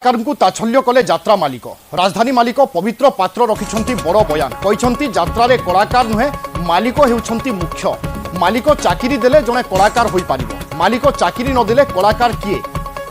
कलाकार को ताछल्य कले यात्रा मालिक राजधानी मालिक पवित्र पात्र रखिछंती बड़ बयान कहिछंती यात्रा कलाकार नुहे मालिक हेउछंती मुख्य मालिक चाकरी देले जने कलाकार होई पारिबो मालिक चाकरी न देले कलाकार किए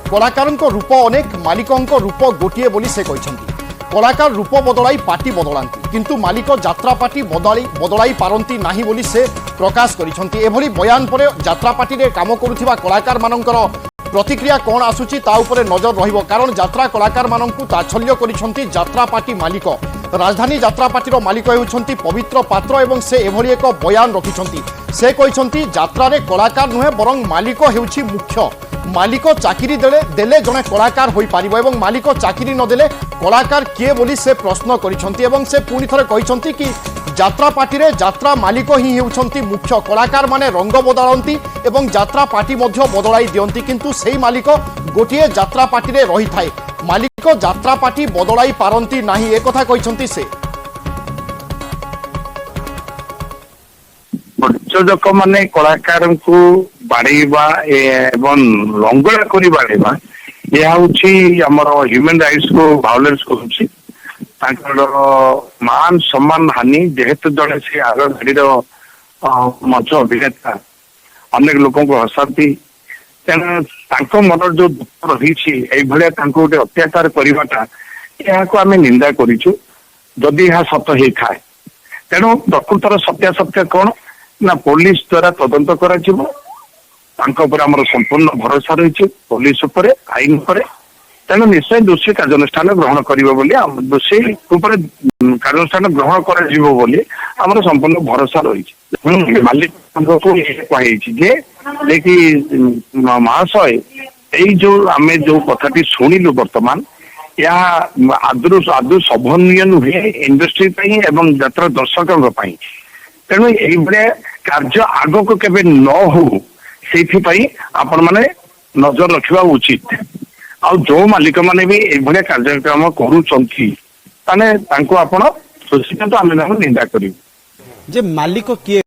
कलाकार रूप अनेक मालिकों रूप गोटे बोली से कहिछंती कलाकार रूप बदलाई पार्टी बदलांती किंतु मालिक यात्रा पार्टी बदलाई पारंती नाही बोली से प्रकाश करिछंती एभली बयान परे यात्रा पार्टी रे काम करुथिबा कलाकार मानकर प्रतिक्रिया कौन आसुची ता उपरे नजर रहिबो कारण यात्रा कलाकार माननकु ताछल्य करिछंती यात्रा पार्टी मालिक राजधानी यात्रा पार्टीर मालिक हेउछंती पवित्र पात्र एवं से एभली एक बयान रखिछंती से कहिछंती यात्रा रे कलाकार नुहे बरं मालिक हेउछि मुख्य मालिक चाकरी देले जने कलाकार होई पारिबो एवं मालिक चाकरी न देले कलाकार किए बोली से प्रश्न करिछंती एवं से पुनी थरे कहिछंती कि यात्रा पार्टी रे यात्रा मालिक ही हेउछंती मुख्य कलाकार माने रंग बदलांती एवं यात्रा पार्टी मध्य बदलाई दियंती किंतु सेही मालिक गोटिए यात्रा पार्टी रे रही थाए मालिक यात्रा पार्टी बदलाई पारंती नाही ए कथा कहिछंती से प्रयोजक माने कलाकार को बाड़ेबा एवं लंगड़ा करी बाड़ेबा यह हूँ आमर ह्यूमन राइट्स को भायोलेंस करुच्ची मान सम्मान हानि जेहेतु जड़े से आग गाड़ीर मंच अभिनेता अनेक लोक हसाती तेणु मन जो दुख रही गोटे अत्याचार करवाटा यह आम निंदा करी यह सत ही थाए तेणु प्रकृतर सत्यासत्य कौन ना पुलिस द्वारा तदंत कर संपूर्ण भरोसा रही पुलिस आईन पर तेणु निश्चय दोषी कार्यानुष्ठान ग्रहण कर दोषी कार्यानुष्ठान ग्रहण कर संपूर्ण भरोसा रही मालिक को महाशय यही जो आम जो कथाटी शुणिलु बर्तमान या आदु शोभनीय नुहे इंडस्ट्री एवं यात्रा दर्शकों तेणु ये कार्य आग को केबे न हो से आपण माने नजर रखा उचित आ जो मालिक माने भी ये कार्यक्रम करूचंती ताने तांको आपण सोचित आम निंदा करू जे मालिक किए